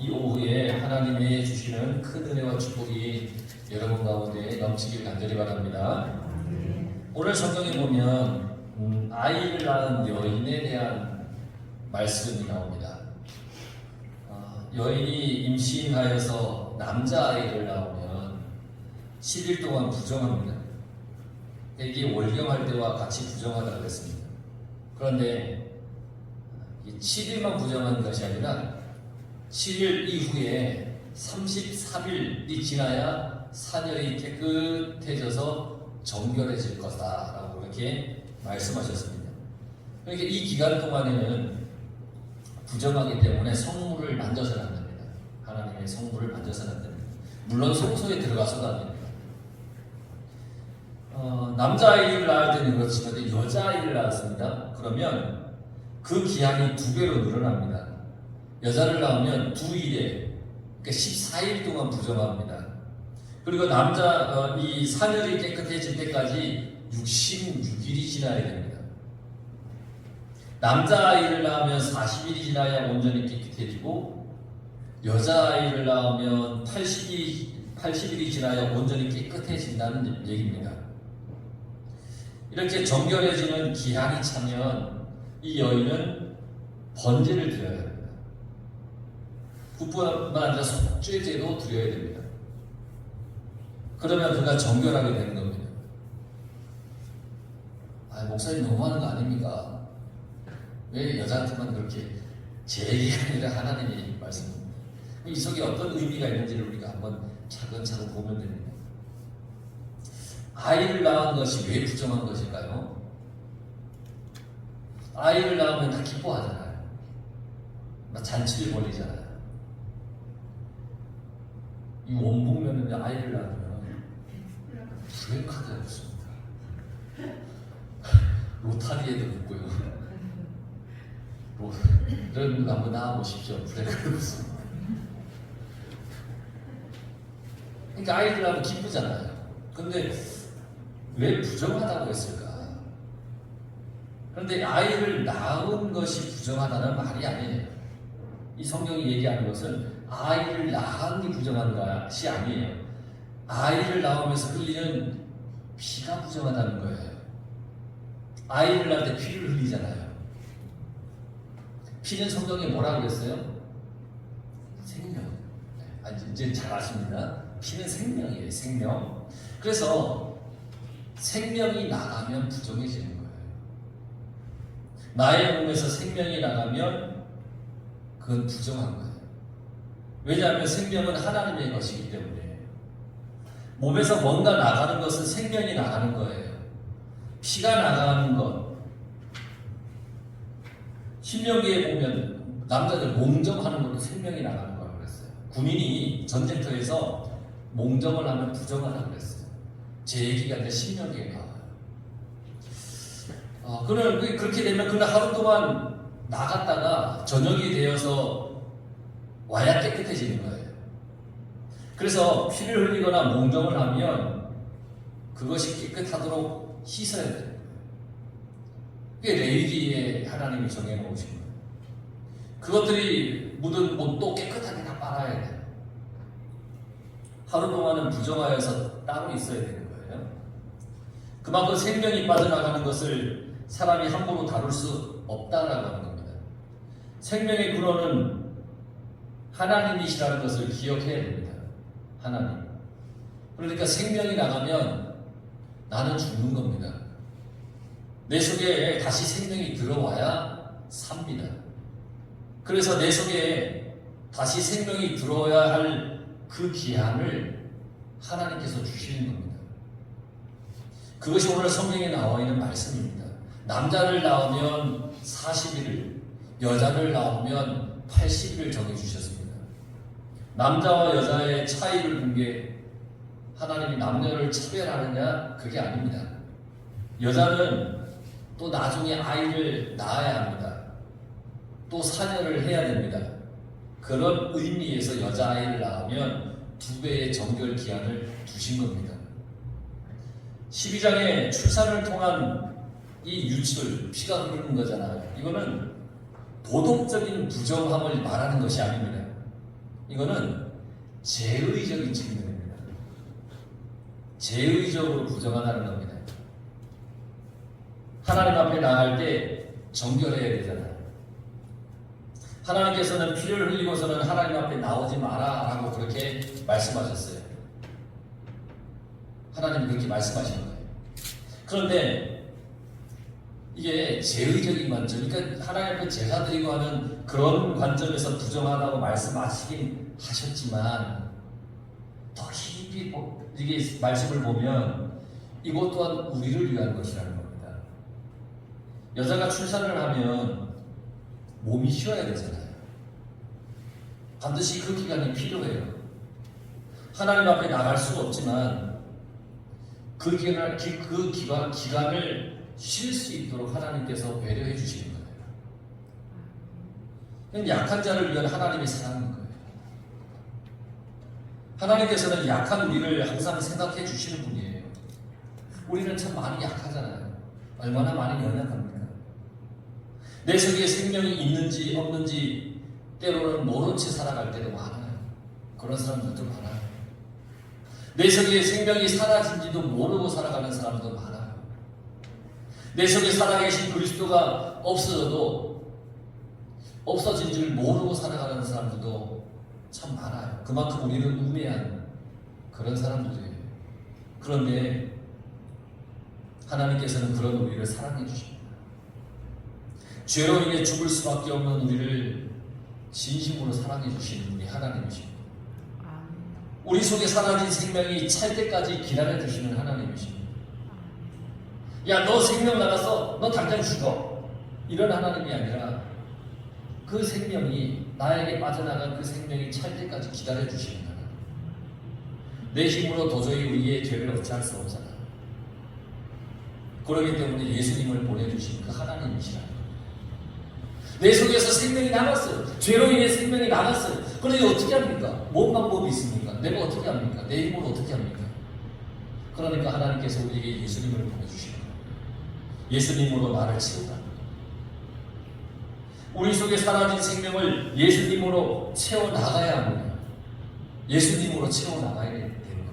이 오후에 하나님이 주시는 큰 은혜와 축복이 여러분 가운데 넘치길 간절히 바랍니다. 오늘 성경에 보면 아이를 낳은 여인에 대한 말씀이 나옵니다. 여인이 임신하여서 남자아이를 낳으면 10일 동안 부정합니다. 이게 월경할 때와 같이 부정하다고 했습니다. 그런데 7일만 부정한 것이 아니라 7일 이후에 33일이 지나야 사녀이 깨끗해져서 정결해질 것이다라고 이렇게 말씀하셨습니다. 그러니까 이 기간 동안에는 부정하기 때문에 성물을 만져서는 안 됩니다. 하나님의 성물을 만져서는 안 됩니다. 물론 성소에 들어가서도 안 됩니다. 남자아이를 낳을 때는 그렇지만 여자아이를 낳았습니다. 그러면 그 기한이 2배로 늘어납니다. 여자를 낳으면 2일에, 그러니까 14일 동안 부정합니다. 그리고 이 사녀이 깨끗해질 때까지 66일이 지나야 됩니다. 남자아이를 낳으면 40일이 지나야 온전히 깨끗해지고, 여자아이를 낳으면 80일이 지나야 온전히 깨끗해진다는 얘기입니다. 이렇게 정결해지는 기한이 차면 이 여인은 번제를 드려야 합니다. 그뿐만 아니라 속죄제도 드려야 됩니다. 그러면 그가 정결하게 되는 겁니다. 목사님 너무하는 거 아닙니까? 왜 여자한테만 그렇게 제 얘기가 아니라 하나님의 말씀입니다. 이 속에 어떤 의미가 있는지를 우리가 한번 차근차근 보면 됩니다. 아이를 낳은 것이 왜 부정한 것일까요? 아이를 낳으면 다 기뻐하잖아요. 잔치를 벌이잖아요. 이 원복면은 아이를 낳으면 브레이크카드가 붙습니다. 로타리에도 붙고요. 이런 거 한번 나와보십시오. 브레이크카드 붙습니다. 그러니까 아이를 낳으면 기쁘잖아요. 근데 왜 부정하다고 했을까? 그런데 아이를 낳은 것이 부정하다는 말이 아니에요. 이 성경이 얘기하는 것은 아이를 낳은 게 부정한 것이 아니에요. 아이를 낳으면서 흘리는 피가 부정하다는 거예요. 아이를 낳을 때 피를 흘리잖아요. 피는 성경에 뭐라고 그랬어요? 생명. 이제 잘 아십니다. 피는 생명이에요. 생명. 그래서 생명이 나가면 부정해지는 거예요. 나의 몸에서 생명이 나가면 그건 부정한 거예요. 왜냐하면 생명은 하나님의 것이기 때문에. 몸에서 뭔가 나가는 것은 생명이 나가는 거예요. 피가 나가는 것. 신명기에 보면 남자들 몽정하는 것도 생명이 나가는 거라고 그랬어요. 군인이 전쟁터에서 몽정을 하면 부정하라고 그랬어요. 제 얘기가 이제 신명기에 나와요. 그렇게 되면 그날 하루 동안 나갔다가 저녁이 되어서 와야 깨끗해지는 거예요. 그래서 피를 흘리거나 몽정을 하면 그것이 깨끗하도록 씻어야 돼요. 그게 레위기에 하나님이 정해놓으신 거예요. 그것들이 묻은 옷도 깨끗하게 다 빨아야 돼요. 하루 동안은 부정하여서 따로 있어야 되는 거예요. 그만큼 생명이 빠져나가는 것을 사람이 함부로 다룰 수 없다라고 하는 겁니다. 생명의 근원은 하나님이시라는 것을 기억해야 됩니다. 하나님. 그러니까 생명이 나가면 나는 죽는 겁니다. 내 속에 다시 생명이 들어와야 삽니다. 그래서 내 속에 다시 생명이 들어와야 할 그 기한을 하나님께서 주시는 겁니다. 그것이 오늘 성경에 나와 있는 말씀입니다. 남자를 낳으면 40일을, 여자를 낳으면 80일을 정해주셨습니다. 남자와 여자의 차이를 본 게 하나님이 남녀를 차별하느냐? 그게 아닙니다. 여자는 또 나중에 아이를 낳아야 합니다. 또 사녀를 해야 됩니다. 그런 의미에서 여자아이를 낳으면 2배의 정결 기한을 두신 겁니다. 12장에 출산을 통한 이 유출, 피가 흐르는 거잖아요. 이거는 도덕적인 부정함을 말하는 것이 아닙니다. 이거는 제의적인 측면입니다. 제의적으로 부정한다는 겁니다. 하나님 앞에 나갈 때 정결해야 되잖아요. 하나님께서는 피를 흘리고서는 하나님 앞에 나오지 마라 라고 그렇게 말씀하셨어요. 하나님이 그렇게 말씀하신 거예요. 그런데 이게 제의적인 관점, 그러니까 하나님 앞에 제사 드리고 하는 그런 관점에서 부정하다고 말씀하시긴 하셨지만 더 깊이 이게 말씀을 보면 이것 또한 우리를 위한 것이라는 겁니다. 여자가 출산을 하면 몸이 쉬어야 되잖아요. 반드시 그 기간이 필요해요. 하나님 앞에 나갈 수는 없지만 그 기간을 쉴 수 있도록 하나님께서 배려해 주시는 거예요. 약한 자를 위한 하나님의 사랑인 거예요. 하나님께서는 약한 우리를 항상 생각해 주시는 분이에요. 우리는 참 많이 약하잖아요. 얼마나 많이 연약합니까? 내 속에 생명이 있는지 없는지 때로는 모른 채 살아갈 때도 많아요. 그런 사람들도 많아요. 내 속에 생명이 사라진지도 모르고 살아가는 사람도 많아요. 내 속에 살아계신 그리스도가 없어져도 없어진 줄 모르고 살아가는 사람들도 참 많아요. 그만큼 우리는 우매한 그런 사람들이에요. 그런데 하나님께서는 그런 우리를 사랑해 주십니다. 죄로 인해 죽을 수밖에 없는 우리를 진심으로 사랑해 주시는 분이 하나님이십니다. 우리 속에 사라진 생명이 찰 때까지 기다려 주시는 하나님이십니다. 야, 너 생명 나갔어? 너 당장 죽어. 이런 하나님이 아니라 그 생명이 나에게 빠져나간 그 생명이 찰 때까지 기다려 주시는 하나님. 내 힘으로 도저히 우리의 죄를 어찌할 수 없잖아. 그렇기 때문에 예수님을 보내주신 그 하나님이시라. 내 속에서 생명이 나갔어요. 죄로 인해 생명이 나갔어요. 그런데 어떻게 합니까? 뭔 방법이 있습니까? 내가 어떻게 합니까? 내 힘으로 어떻게 합니까? 그러니까 하나님께서 우리에게 예수님을 보내주시는 거예요. 예수님으로 나를 채우다. 우리 속에 사라진 생명을 예수님으로 채워나가야 합니다. 예수님으로 채워나가야 되는 겁니다.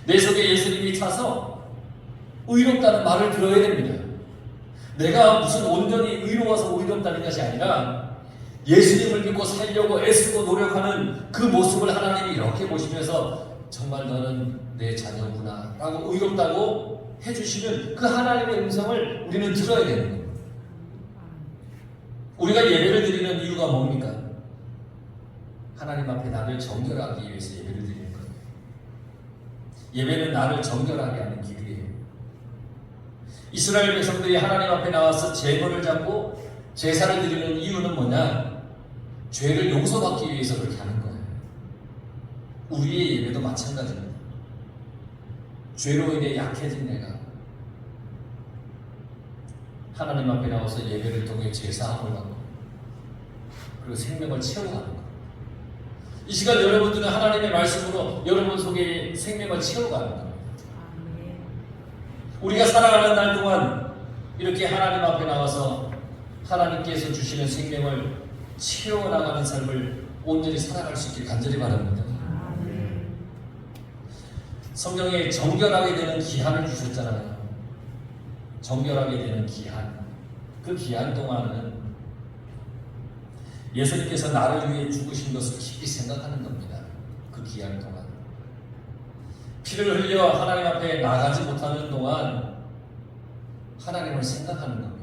내 속에 예수님이 차서 의롭다는 말을 들어야 됩니다. 내가 무슨 온전히 의로워서 의롭다는 것이 아니라 예수님을 믿고 살려고 애쓰고 노력하는 그 모습을 하나님이 이렇게 보시면서 정말 너는 내 자녀구나 라고 의롭다고 해주시는 그 하나님의 음성을 우리는 들어야 되는 거예요. 우리가 예배를 드리는 이유가 뭡니까? 하나님 앞에 나를 정결하기 위해서 예배를 드리는 거예요. 예배는 나를 정결하게 하는 길이에요. 이스라엘 백성들이 하나님 앞에 나와서 제물을 잡고 제사를 드리는 이유는 뭐냐? 죄를 용서받기 위해서 그렇게 하는 거예요. 우리의 예배도 마찬가지입니다. 죄로 인해 약해진 내가 하나님 앞에 나와서 예배를 통해 제사함을 받고 그리고 생명을 채워가는 거예요. 이 시간 여러분들은 하나님의 말씀으로 여러분 속에 생명을 채워가는 거예요. 우리가 살아가는 날 동안 이렇게 하나님 앞에 나와서 하나님께서 주시는 생명을 채워나가는 삶을 온전히 살아갈 수 있길 간절히 바랍니다. 성경에 정결하게 되는 기한을 주셨잖아요. 정결하게 되는 기한. 그 기한 동안은 예수님께서 나를 위해 죽으신 것을 깊이 생각하는 겁니다. 그 기한 동안. 피를 흘려 하나님 앞에 나가지 못하는 동안 하나님을 생각하는 겁니다.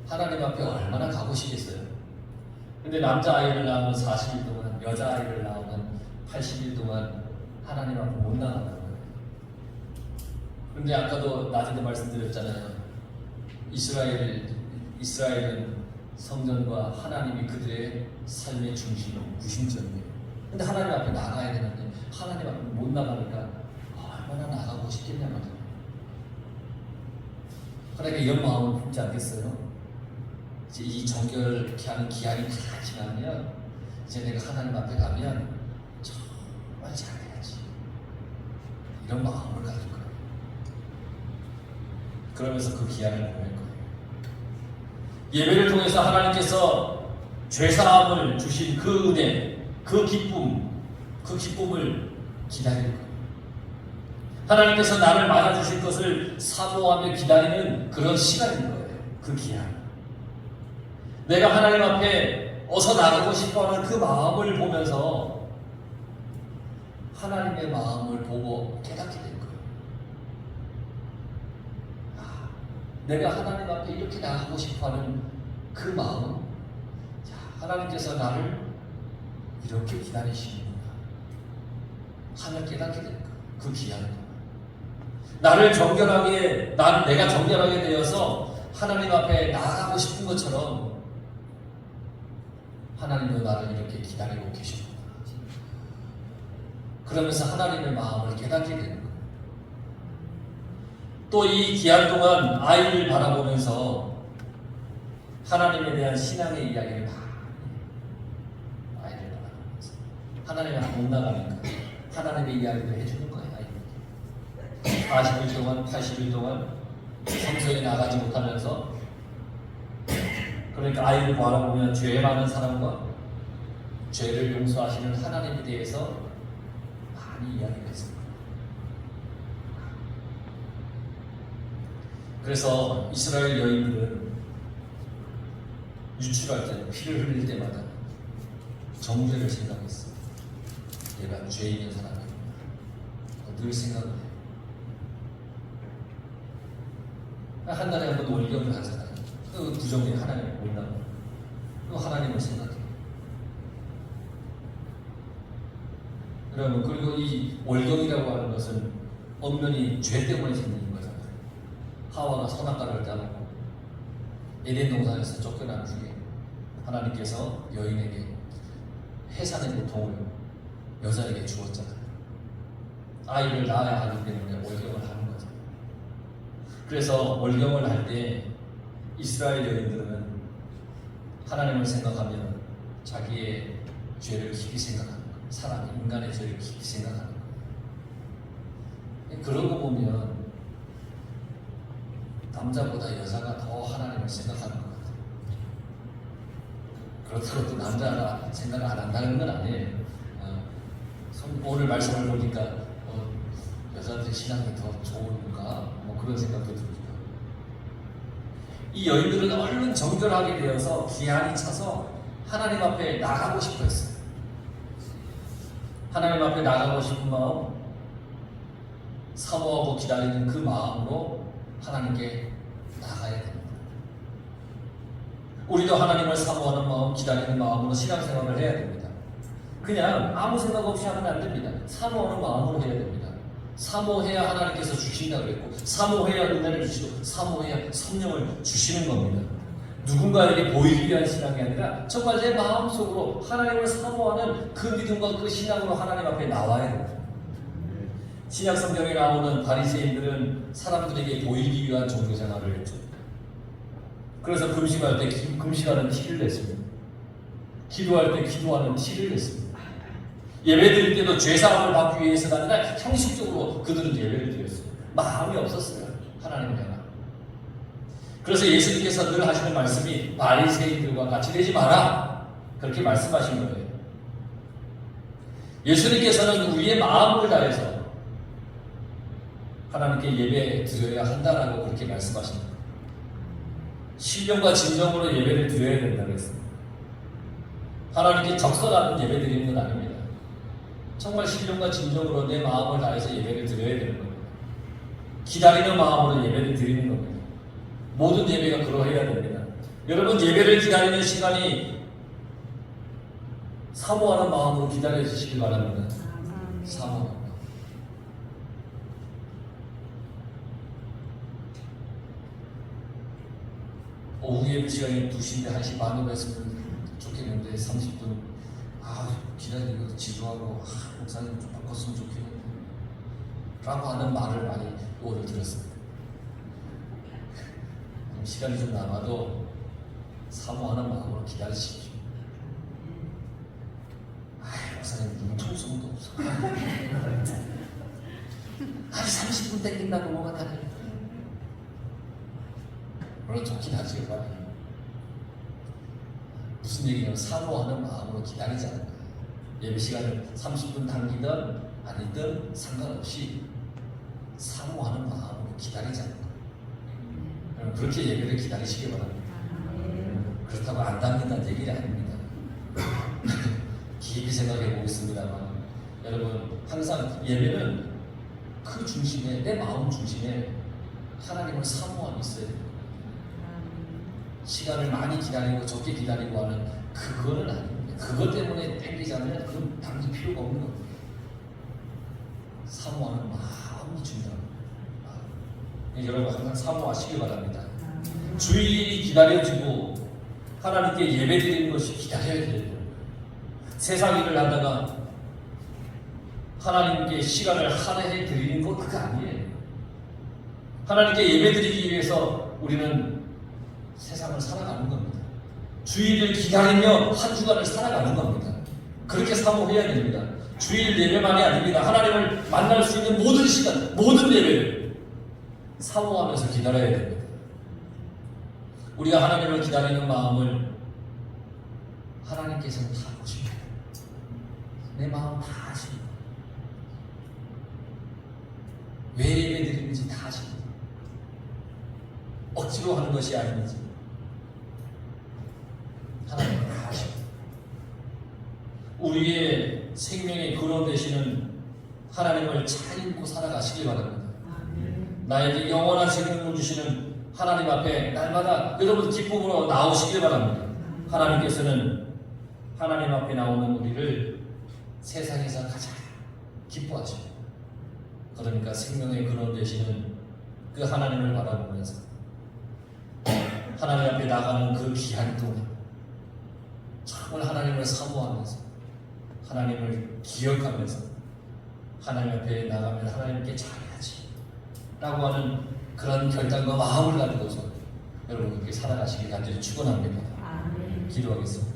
하나님 앞에 얼마나 가고 싶겠어요. 근데 남자아이를 낳으면 40일 동안, 여자아이를 낳으면 80일 동안 하나님 앞에 못 나가는 거예요. 근데 아까도 낮에도 말씀드렸잖아요. 이스라엘은 성전과 하나님이 그들의 삶의 중심, 구심점이에요. 근데 하나님 앞에 나가야 되는데 하나님 앞에 못 나가니까 얼마나 나가고 싶겠냐 말이에요. 그러니까 이런 마음을 품지 않겠어요? 이제 이 정결케 하는 기한이 다 지나면 이제 내가 하나님 앞에 가면 정말 잘해야지. 이런 마음을 가질 거예요. 그러면서 그 기한을 보낼 거예요. 예배를 통해서 하나님께서 죄사함을 주신 그 은혜, 그 기쁨을 기다리는 거예요. 하나님께서 나를 맞아주실 것을 사모하며 기다리는 그런 시간인 거예요. 그 기한. 내가 하나님 앞에 어서 나가고 싶어하는 그 마음을 보면서 하나님의 마음을 보고 깨닫게 된 거예요. 내가 하나님 앞에 이렇게 나가고 싶어하는 그 마음, 하나님께서 나를 이렇게 기다리시는구나 하며 깨닫게 된 거예요. 그 귀한 거. 내가 정결하게 되어서 하나님 앞에 나아가고 싶은 것처럼 하나님도 나를 이렇게 기다리고 계시구나. 그러면서 하나님의 마음을 깨닫게 되는 거예요. 또 이 기한 동안 아이를 바라보면서 하나님에 대한 신앙의 이야기를 아이를 바라보면서 하나님 앞에 못 나가니까 하나님의 이야기를 해주는 거예요. 40일 동안, 80일 동안 성소에 나가지 못하면서, 그러니까 아이를 바라보면 죄 많은 사람과 죄를 용서하시는 하나님에 대해서 많이 이야기를 했습니다. 그래서 이스라엘 여인들은 유출할 때, 피를 흘릴 때마다 정죄를 생각했어요. 얘가 죄 있는 사람이구나. 늘 생각을 해요. 한 달에 한 번 월경을 하잖아요. 그 부정이 하나님을 본다고. 또 하나님을 생각해요. 여러분, 그리고 이 월경이라고 하는 것은 엄연히 죄 때문에 생기는 거잖아요. 하와가 선악과를 따먹고 에덴 동산에서 쫓겨난 후에 하나님께서 여인에게 해산의 고통을 여자에게 주었잖아요. 아이를 낳아야 하기 때문에 월경을 하는 거죠. 그래서 월경을 할 때 이스라엘 여인들은 하나님을 생각하면 자기의 죄를 깊이 생각하는 거예요. 사람, 인간의 죄를 깊이 생각하는 거예요. 그런 거 보면 남자보다 여자가 더 하나님을 생각하는 것 같아요. 그렇다고 또 남자가 생각을 안 한다는 건 아니에요. 오늘 말씀을 보니까 여자한테 신앙이 더 좋은가? 그런 생각도 듭니다. 이 여인들은 얼른 정결하게 되어서 기한이 차서 하나님 앞에 나가고 싶어 했어요. 하나님 앞에 나가고 싶은 마음, 사모하고 기다리는 그 마음으로 하나님께 나가야 됩니다. 우리도 하나님을 사모하는 마음, 기다리는 마음으로 신앙생활을 해야 됩니다. 그냥 아무 생각 없이 하면 안 됩니다. 사모하는 마음으로 해야 됩니다. 사모해야 하나님께서 주신다 그랬고, 사모해야 은혜를 주시고, 사모해야 성령을 주시는 겁니다. 누군가에게 보이기 위한 신앙이 아니라 정말 내 마음속으로 하나님을 사모하는 그 믿음과 그 신앙으로 하나님 앞에 나와야 됩니다. 신약 성경에 나오는 바리새인들은 사람들에게 보이기 위한 종교생활을 했죠. 그래서 금식할 때 금식하는 티를 냈습니다. 기도할 때 기도하는 티를 냈습니다. 예배드릴 때도 죄사함을 받기 위해서가 아니라 형식적으로 그들은 예배를 드렸어요. 마음이 없었어요. 하나님을 향한. 그래서 예수님께서 늘 하시는 말씀이 바리새인들과 같이 되지 마라. 그렇게 말씀하신 거예요. 예수님께서는 우리의 마음을 다해서 하나님께 예배 드려야 한다라고 그렇게 말씀하십니다. 신령과 진정으로 예배를 드려야 된다고 했습니다. 하나님께 적설하는 예배 드리는 건 아닙니다. 정말 신령과 진정으로 내 마음을 다해서 예배를 드려야 되는 겁니다. 기다리는 마음으로 예배를 드리는 겁니다. 모든 예배가 그러해야 됩니다. 여러분, 예배를 기다리는 시간이 사모하는 마음으로 기다려 주시길 바랍니다. 사모하는 마음. 오후 예배 시간이 2시인데 1시 반으로 했으면 좋겠는데 30분 기다리고 지루하고 목사님 좀 바꿨으면 좋겠는데 라고 하는 말을 많이 오늘 들었습니다. 시간이 좀 남아도 사모하는 마음으로 기다리십시오. 목사님 융통성도 없어. 30분 땡긴다 넘어가다니. 물론 좋긴 하지. 무슨 얘기냐면 사모하는 마음으로 기다리지 않는 거예요. 예배 시간을 30분 당기든 아니든 상관없이 사모하는 마음으로 기다리지 않는 거예요. 그렇게 예배를 기다리시기 바랍니다. 그렇다고 안 당긴다는 얘기는 아닙니다. 깊이 생각해 보겠습니다만 여러분 항상 예배는 그 중심에 내 마음 중심에 하나님을 사모함이 있어야 됩니다. 시간을 많이 기다리고 적게 기다리고 하는 그거는 아닙니다. 그것 때문에 땡기자면 그건 당길 필요가 없는 겁니다. 사모하는 마음이 중요합니다. 여러분 항상 사모하시기 바랍니다. 주일이 기다려지고 하나님께 예배드리는 것이 기다려야 돼요. 세상 일을 하다가 하나님께 시간을 할애해 드리는 것 그거 아니에요. 하나님께 예배드리기 위해서 우리는 세상을 살아가는 겁니다. 주일을 기다리며 한 주간을 살아가는 겁니다. 그렇게 사모해야 됩니다. 주일 예배만이 아닙니다. 하나님을 만날 수 있는 모든 시간, 모든 예배를 사모하면서 기다려야 됩니다. 우리가 하나님을 기다리는 마음을 하나님께서는 다 보십니다. 내 마음 다 아십니다. 왜 예배드리는지 다 아십니다. 억지로 하는 것이 아닌지 하나님은 다 아십니다. 우리의 생명의 근원 되시는 하나님을 잘 잊고 살아가시기 바랍니다. 나에게 영원한 생명을 주시는 하나님 앞에 날마다 여러분 기쁨으로 나오시길 바랍니다. 하나님께서는 하나님 앞에 나오는 우리를 세상에서 가장 기뻐하십니다. 그러니까 생명의 근원 되시는 그 하나님을 바라보면서 하나님 앞에 나가는 그 귀한 동안 정말 하나님을 사모하면서 하나님을 기억하면서 하나님 앞에 나가면 하나님께 잘해야지 라고 하는 그런 결단과 마음을 가지고서 여러분 그렇게 살아가시길 간절히 축원합니다. 기도하겠습니다.